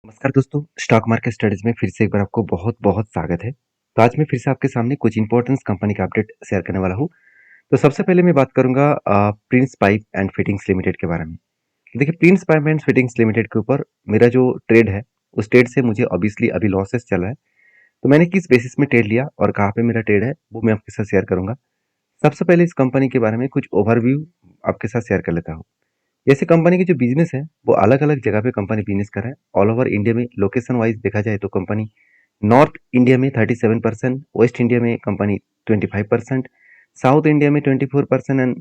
नमस्कार दोस्तों, stock market studies में फिर से एक बार आपको बहुत-बहुत स्वागत है। तो आज मैं फिर से आपके सामने कुछ इंपॉर्टेंट कंपनी का अपडेट शेयर करने वाला हूँ। तो सबसे पहले मैं बात करूँगा Prince pipe and fittings limited के बारे में। देखिए Prince pipe and fittings limited के ऊपर मेरा जो ट्रेड है, उस ट्रेड से मुझे ऑब्वियसली अभी लॉसेस चल रहा है। तो मैंने किस बेसिस में ट्रेड लिया और कहाँ पे मेरा ट्रेड है, वो मैं आपके साथ शेयर करूँगा। सबसे पहले इस कंपनी के बारे में कुछ ओवरव्यू आपके साथ शेयर कर लेता हूँ। जैसे कंपनी की जो बिजनेस है वो अलग अलग जगह पे कंपनी बिजनेस कर रहा है ऑल ओवर इंडिया में। लोकेशन वाइज देखा जाए तो कंपनी नॉर्थ इंडिया में 37%, वेस्ट इंडिया में कंपनी 25%, साउथ इंडिया में 24% एंड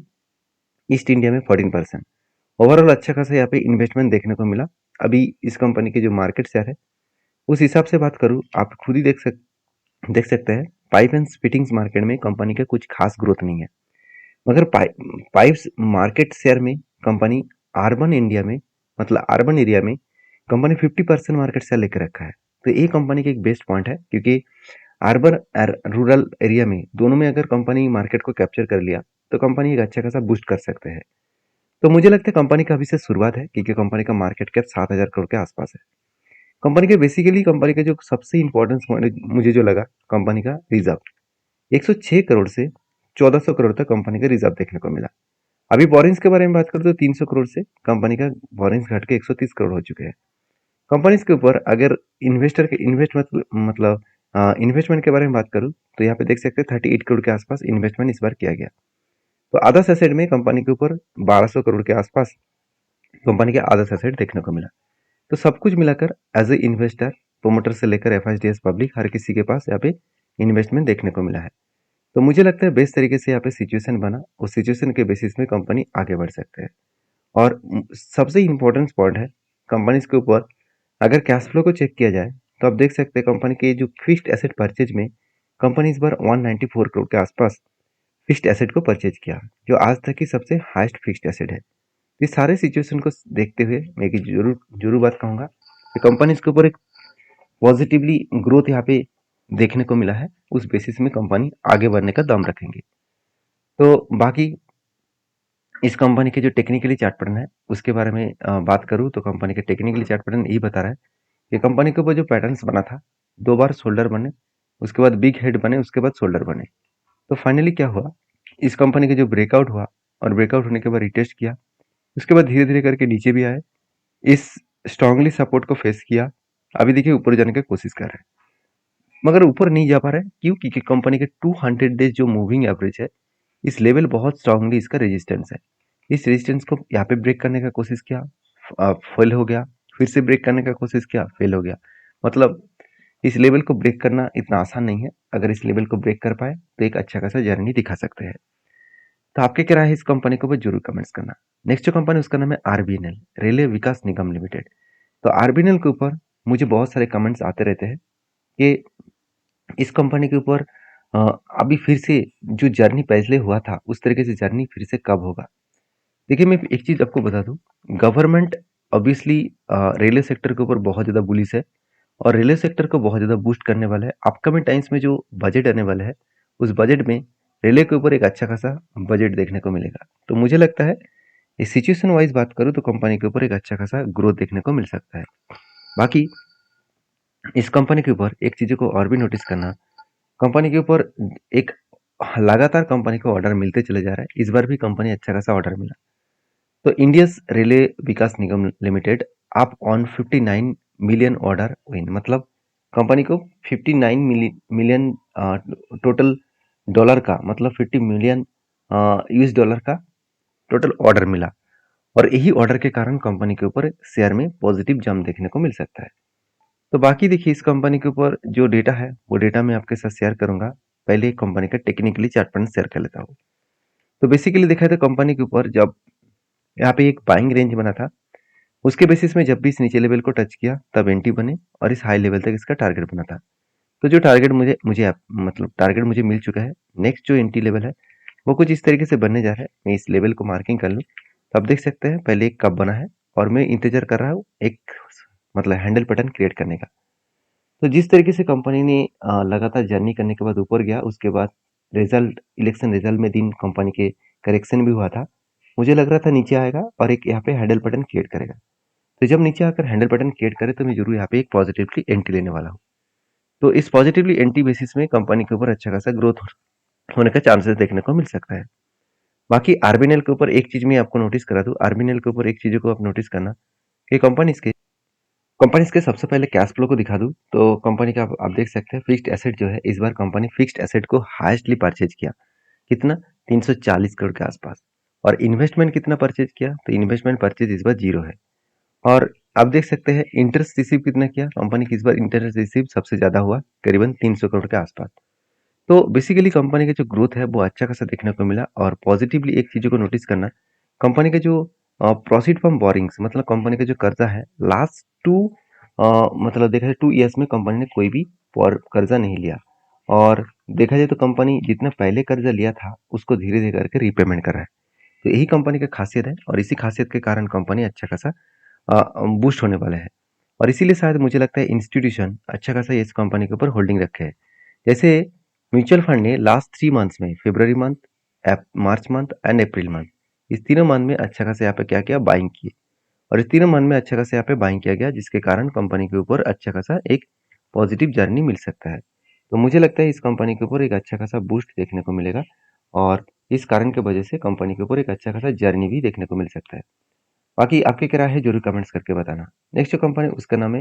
ईस्ट इंडिया में 14%। ओवरऑल अच्छा खासा यहाँ पे इन्वेस्टमेंट देखने को मिला। अभी इस कंपनी के जो मार्केट शेयर है उस हिसाब से बात करूँ, आप खुद ही देख सकते हैं पाइप एंड फिटिंग्स मार्केट में कंपनी का कुछ खास ग्रोथ नहीं है। मगर पाइप्स मार्केट शेयर में कंपनी अर्बन इंडिया में, मतलब अर्बन एरिया में कंपनी 50% मार्केट शेयर लेकर रखा है। तो ये कंपनी का एक बेस्ट पॉइंट है, क्योंकि अर्बन और रूरल एरिया में दोनों में अगर कंपनी मार्केट को कैप्चर कर लिया तो कंपनी एक अच्छा खासा बूस्ट कर सकते हैं। तो मुझे लगता है कंपनी का अभी से शुरुआत है, क्योंकि कंपनी का मार्केट कैप 7,000 करोड़ के आसपास है। कंपनी के बेसिकली कंपनी का जो सबसे इंपॉर्टेंट मुझे जो लगा, कंपनी का रिजर्व 106 करोड़ से 1400 करोड़ तक कंपनी का रिजर्व देखने को मिला। अभी बोरिंग्स के बारे में बात करें तो 300 करोड़ से कंपनी का बोरिंग्स घट के 130 करोड़ हो चुके हैं। कंपनीज के ऊपर अगर इन्वेस्टर के मतलब इन्वेस्टमेंट के बारे में बात करूं तो यहाँ पे देख सकते हैं 38 करोड़ के आसपास इन्वेस्टमेंट इस बार किया गया। तो अदर्स एसेट में कंपनी के ऊपर 1200 करोड़ के आसपास कंपनी के अदर्स एसेट देखने को मिला। तो सब कुछ मिलाकर एज ए इन्वेस्टर, प्रोमोटर से लेकर एफआईडीएस पब्लिक, हर किसी के पास यहाँ पे इन्वेस्टमेंट देखने को मिला है। तो मुझे लगता है बेस्ट तरीके से यहाँ पे सिचुएशन बना, उस सिचुएशन के बेसिस में कंपनी आगे बढ़ सकते हैं। और सबसे इम्पोर्टेंट पॉइंट है कंपनीज के ऊपर, अगर कैश फ्लो को चेक किया जाए तो आप देख सकते हैं कंपनी के जो फिक्स्ड एसेट परचेज में कंपनी इस बार 194 करोड़ के आसपास फिक्स्ड एसेट को परचेज किया, जो आज तक की सबसे हाईएस्ट फिक्स्ड एसेट है। इस सारे सिचुएशन को देखते हुए मैं एक जरूर जरूर बात कहूंगा कि कंपनी के ऊपर एक पॉजिटिवली ग्रोथ यहाँ पे देखने को मिला है। उस बेसिस में कंपनी आगे बढ़ने का दम रखेंगे। तो बाकी इस कंपनी के जो टेक्निकली चार्ट पैटर्न है उसके बारे में बात करूँ तो कंपनी के टेक्निकली चार्ट पैटर्न यही बता रहा है कि कंपनी के ऊपर जो पैटर्न्स बना था, 2 बार शोल्डर बने, उसके बाद बिग हेड बने, उसके बाद शोल्डर बने। तो फाइनली क्या हुआ, इस कंपनी का जो ब्रेकआउट हुआ और ब्रेकआउट होने के बाद रिटेस्ट किया, उसके बाद धीरे धीरे करके नीचे भी आए, इस स्ट्रांगली सपोर्ट को फेस किया। अभी देखिए ऊपर जाने की कोशिश कर रहे हैं, मगर ऊपर नहीं जा पा रहे हैं। क्यों? क्योंकि कंपनी के 200 डेज जो मूविंग एवरेज है, इस लेवल बहुत स्ट्रांगली इसका रेजिस्टेंस है। इस रेजिस्टेंस को यहाँ पे ब्रेक करने का कोशिश किया, फेल हो गया। फिर से ब्रेक करने का कोशिश किया, फेल हो गया। मतलब इस लेवल को ब्रेक करना इतना आसान नहीं है। अगर इस लेवल को ब्रेक कर पाए तो एक अच्छा खासा जर्नी दिखा सकते हैं। तो आपके क्या राय है इस कंपनी को, जरूर कमेंट्स करना। नेक्स्ट जो कंपनी उसका नाम है आरबीएनएल, रेलवे विकास निगम लिमिटेड। तो आरबीएनएल के ऊपर मुझे बहुत सारे कमेंट्स आते रहते हैं कि इस कंपनी के ऊपर अ, अभी फिर से जो जर्नी पहले हुआ था उस तरीके से जर्नी फिर से कब होगा। देखिए मैं एक चीज आपको बता दूं, गवर्नमेंट ऑब्वियसली रेलवे सेक्टर के ऊपर बहुत ज्यादा बुलिश है और रेलवे सेक्टर को बहुत ज्यादा बूस्ट करने वाला है। अपकमिंग टाइम्स में जो बजट आने वाला है उस बजट में रेलवे के ऊपर एक अच्छा खासा बजट देखने को मिलेगा। तो मुझे लगता है इस सिचुएशन वाइज बात करूँ तो कंपनी के ऊपर एक अच्छा खासा ग्रोथ देखने को मिल सकता है। बाकी इस कंपनी के ऊपर एक चीज को और भी नोटिस करना, कंपनी के ऊपर एक लगातार कंपनी को ऑर्डर मिलते चले जा रहा है। इस बार भी कंपनी अच्छा खासा ऑर्डर मिला। तो इंडियस रेलवे विकास निगम लिमिटेड आप ऑन 59 मिलियन ऑर्डर विन, मतलब कंपनी को 59 मिलियन टोटल डॉलर का, मतलब 50 मिलियन यूएस डॉलर का टोटल ऑर्डर मिला। और यही ऑर्डर के कारण कंपनी के ऊपर शेयर में पॉजिटिव जंप देखने को मिल सकता है। तो बाकी देखिए इस कंपनी के ऊपर जो डेटा है वो डेटा मैं आपके साथ शेयर करूंगा। पहले कंपनी का टेक्निकली चार्ट पैटर्न शेयर कर लेता हूँ। तो बेसिकली देखा है तो कंपनी के ऊपर जब यहाँ पे एक बाइंग रेंज बना था, उसके बेसिस में जब भी इस नीचे लेवल को टच किया तब एंट्री बने और इस हाई लेवल तक इसका टारगेट बना था। तो जो टारगेट मुझे मुझे मतलब टारगेट मुझे मिल चुका है। नेक्स्ट जो एंट्री लेवल है वो कुछ इस तरीके से बनने जा रहा है। मैं इस लेवल को मार्किंग कर लूँ तो आप देख सकते हैं पहले एक कप बना है और मैं इंतजार कर रहा हूँ एक मतलब हैंडल पैटर्न क्रिएट करने का। तो जिस तरीके से कंपनी ने लगातार जर्नी करने के बाद ऊपर गया, उसके बाद रिजल्ट, इलेक्शन रिजल्ट में दिन कंपनी के करेक्शन भी हुआ था। मुझे लग रहा था नीचे आएगा और एक यहाँ पे हैंडल पैटर्न क्रिएट करेगा। तो जब नीचे आकर हैंडल बटन क्रिएट करे तो मैं जरूर यहाँ पे एक पॉजिटिवली एंट्री लेने वाला हूँ। तो इस पॉजिटिवली एंट्री बेसिस में कंपनी के ऊपर अच्छा खासा ग्रोथ होने का चांसेस देखने को मिल सकता है। बाकी आरबीएनएल के ऊपर एक चीज मैं आपको नोटिस करा दूं, आरबीएनएल के ऊपर एक चीज को आप नोटिस करना कि कंपनीज के सबसे पहले कैश फ्लो को दिखा दूं तो कंपनी का आप देख सकते हैं फिक्स्ड एसेट जो है, इस बार कंपनी फिक्स्ड एसेट को हाईएस्टली परचेज किया। कितना? 340 करोड़ के आसपास। और इन्वेस्टमेंट कितना परचेज किया? तो इन्वेस्टमेंट परचेज इस बार जीरो है। और आप देख सकते हैं इंटरेस्ट रिसीव कितना किया कंपनी की, इस बार इंटरेस्ट रिसीव सबसे ज्यादा हुआ, करीबन 300 करोड़ के आसपास। तो बेसिकली कंपनी का जो ग्रोथ है वो अच्छा खासा देखने को मिला। और पॉजिटिवली एक चीज को नोटिस करना, कंपनी का जो प्रोसीड फ्रॉम बोरिंग्स, मतलब कंपनी का जो कर्जा है लास्ट मतलब देखा जाए 2 ईयर्स में कंपनी ने कोई भी कर्जा नहीं लिया। और देखा जाए तो कंपनी जितना पहले कर्जा लिया था उसको धीरे धीरे करके रीपेमेंट कर रहा है। तो यही कंपनी का खासियत है और इसी खासियत के कारण कंपनी अच्छा खासा बूस्ट होने वाला है। और इसीलिए शायद मुझे लगता है इंस्टीट्यूशन अच्छा खासा इस कंपनी के ऊपर होल्डिंग रखे है। जैसे म्यूचुअल फंड ने लास्ट 3 मंथ्स में, फरवरी month, March month and April month, इस तीनों मंथ में अच्छा खासा यहाँ पे क्या किया, बाइंग की। और इस तीनों मंथ में अच्छा खासा यहाँ पे बाइंग किया गया, जिसके कारण कंपनी के ऊपर अच्छा खासा एक पॉजिटिव जर्नी मिल सकता है। तो मुझे लगता है इस कंपनी के ऊपर एक अच्छा खासा बूस्ट देखने को मिलेगा। और इस कारण की वजह से कंपनी के ऊपर एक अच्छा खासा जर्नी भी देखने को मिल सकता है। बाकी आपकी क्या राय है जरूर कमेंट्स करके बताना। नेक्स्ट जो कंपनी उसका नाम है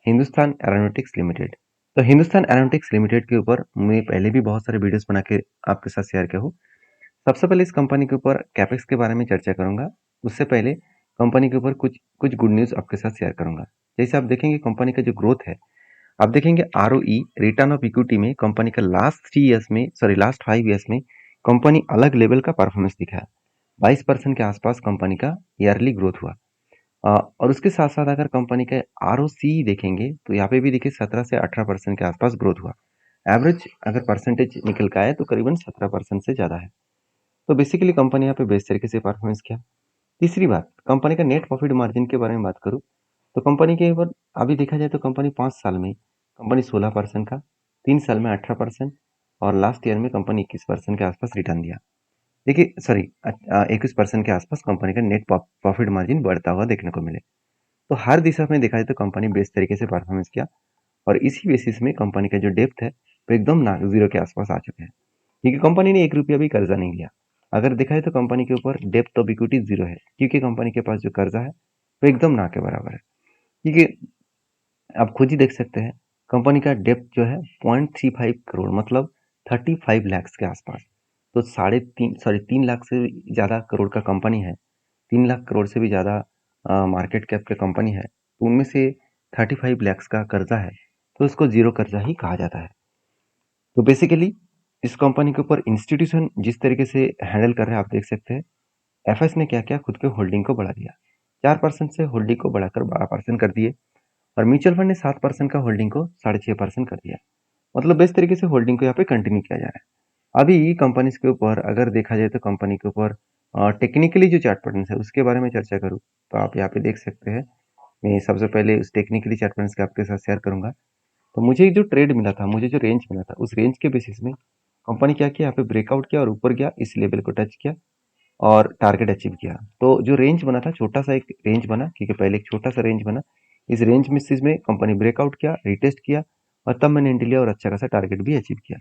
हिंदुस्तान एरोनॉटिक्स लिमिटेड। तो हिंदुस्तान एरोनॉटिक्स लिमिटेड के ऊपर मैं पहले भी बहुत सारे वीडियोस बना के आपके साथ शेयर किया हूँ। सबसे पहले इस कंपनी के ऊपर कैपेक्स के बारे में चर्चा करूंगा। उससे पहले कंपनी के ऊपर कुछ कुछ गुड न्यूज आपके साथ शेयर करूंगा। जैसे आप देखेंगे कंपनी का जो ग्रोथ है, आप देखेंगे आरओई, रिटर्न ऑफ इक्विटी में कंपनी का लास्ट 5 ईयर्स में कंपनी अलग लेवल का परफॉर्मेंस दिखाया। 22% के आसपास कंपनी का ईयरली ग्रोथ हुआ। और उसके साथ साथ अगर कंपनी का आरओसी देखेंगे तो यहाँ पे भी देखिए 17 से 18% के आसपास ग्रोथ हुआ। एवरेज अगर परसेंटेज निकल का है तो करीबन 17% से ज़्यादा है। तो बेसिकली कंपनी यहाँ पे बेस्ट तरीके से परफॉर्मेंस किया। तीसरी बात, कंपनी का नेट प्रॉफिट मार्जिन के बारे में बात करूँ तो कंपनी के ऊपर अभी देखा जाए तो कंपनी 5 साल में कंपनी 16% का, 3 साल में 18%, और लास्ट ईयर में कंपनी 21% के आसपास रिटर्न दिया। देखिए सॉरी, 21% के आसपास कंपनी का नेट प्रॉफिट मार्जिन बढ़ता हुआ देखने को मिले। तो हर दिशा में देखा जाए तो कंपनी बेस्ट तरीके से परफॉर्मेंस किया। और इसी बेसिस में कंपनी का जो डेप्थ है वो एकदम ना जीरो के आसपास आ चुके हैं, क्योंकि कंपनी ने 1 रुपया भी कर्जा नहीं लिया। अगर देखा जाए तो कंपनी के ऊपर डेप्थ ऑफ इक्विटी जीरो है, क्योंकि कंपनी के पास जो कर्जा है वो एकदम ना के बराबर है। क्योंकि आप खुद ही देख सकते हैं कंपनी का डेप्थ जो है 0.35 करोड़, मतलब 35 लाख के आसपास। तो 3.5 लाख से ज़्यादा करोड़ का कंपनी है, 3 लाख करोड़ से भी ज़्यादा मार्केट कैप के कंपनी है, तो उनमें से 35 लाख का कर्जा है, तो उसको जीरो कर्जा ही कहा जाता है। तो बेसिकली इस कंपनी के ऊपर इंस्टीट्यूशन जिस तरीके से हैंडल कर रहे हैं आप देख सकते हैं। एफएस ने क्या किया, खुद के होल्डिंग को बढ़ा दिया, 4% से होल्डिंग को बढ़ाकर 12% कर दिए। और म्यूचुअल फंड ने 7% का होल्डिंग को 6.5% कर दिया। मतलब इस तरीके से होल्डिंग को यहाँ पे कंटिन्यू किया जा रहा है। अभी कंपनी के ऊपर अगर देखा जाए तो कंपनी के ऊपर टेक्निकली जो चार्ट पैटर्न है उसके बारे में चर्चा करूँ तो आप यहाँ पे देख सकते हैं। मैं सबसे पहले उस टेक्निकली चार्ट पैटर्न के आपके साथ शेयर करूंगा। तो मुझे जो ट्रेड मिला था, मुझे जो रेंज मिला था, उस रेंज के बेसिस में कंपनी क्या किया, यहाँ पे ब्रेकआउट किया और ऊपर गया, इस लेवल को टच किया और टारगेट अचीव किया। तो जो रेंज बना था, छोटा सा एक रेंज बना, क्योंकि पहले एक छोटा सा रेंज बना, इस रेंज में कंपनी ब्रेकआउट किया, रिटेस्ट किया, और तब मैंने एंट्री लिया और अच्छा खासा टारगेट भी अचीव किया।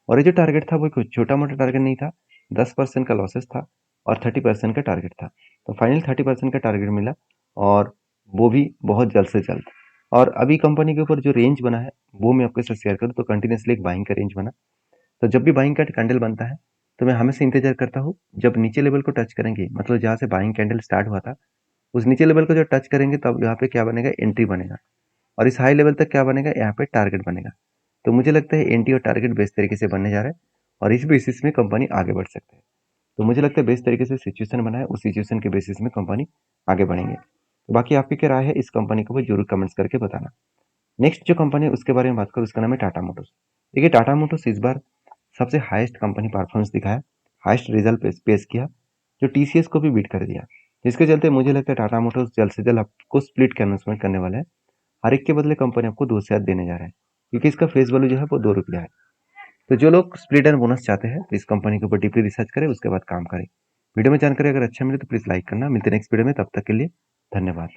और ये जो टारगेट था वो कोई छोटा मोटा टारगेट नहीं था, 10% का लॉसेस था और 30% का टारगेट था। तो फाइनल 30% का टारगेट मिला, और वो भी बहुत जल्द से जल्द। और अभी कंपनी के ऊपर जो रेंज बना है वो मैं आपके साथ शेयर करूँ तो कंटिन्यूसली एक बाइंग का रेंज बना। तो जब भी बाइंग का कैंडल बनता है तो मैं हमेशा इंतजार करता हूँ जब नीचे लेवल को टच करेंगे, मतलब जहाँ से बाइंग कैंडल स्टार्ट हुआ था उस नीचे लेवल को जब टच करेंगे तब यहाँ पे क्या बनेगा, एंट्री बनेगा। और इस हाई लेवल तक क्या बनेगा, यहाँ पे टारगेट बनेगा। तो मुझे लगता है एंट्री और टारगेट बेस्ट तरीके से बनने जा रहा है और इस बेसिस में कंपनी आगे बढ़ सकते हैं। तो मुझे लगता है बेस्ट तरीके से सिचुएशन बना है, उस सिचुएशन के बेसिस में कंपनी आगे बढ़ेंगे। तो बाकी आपकी क्या राय है इस कंपनी को जरूर कमेंट्स करके बताना। नेक्स्ट जो कंपनी है उसके बारे में बात करूँ, उसका नाम है टाटा मोटर्स। देखिए टाटा मोटर्स इस बार सबसे हाईएस्ट कंपनी परफॉर्मेंस दिखाया, हाईएस्ट रिजल्ट पेश किया, जो टीसीएस को भी बीट कर दिया। जिसके चलते मुझे लगता है टाटा मोटर्स जल्द से जल्द आपको स्प्लिट के अनाउंसमेंट करने वाला है। हर एक के बदले कंपनी आपको 2 शेयर देने जा रहा है, क्योंकि इसका फेस वैल्यू जो है वो 2 रुपया है। तो जो लोग स्प्लिट एंड बोनस चाहते हैं तो इस कंपनी के ऊपर डीपली रिसर्च करें, उसके बाद काम करें। वीडियो में जानकारी अगर अच्छा मिले तो प्लीज लाइक करना। मिलते हैं नेक्स्ट वीडियो में, तब तक के लिए धन्यवाद।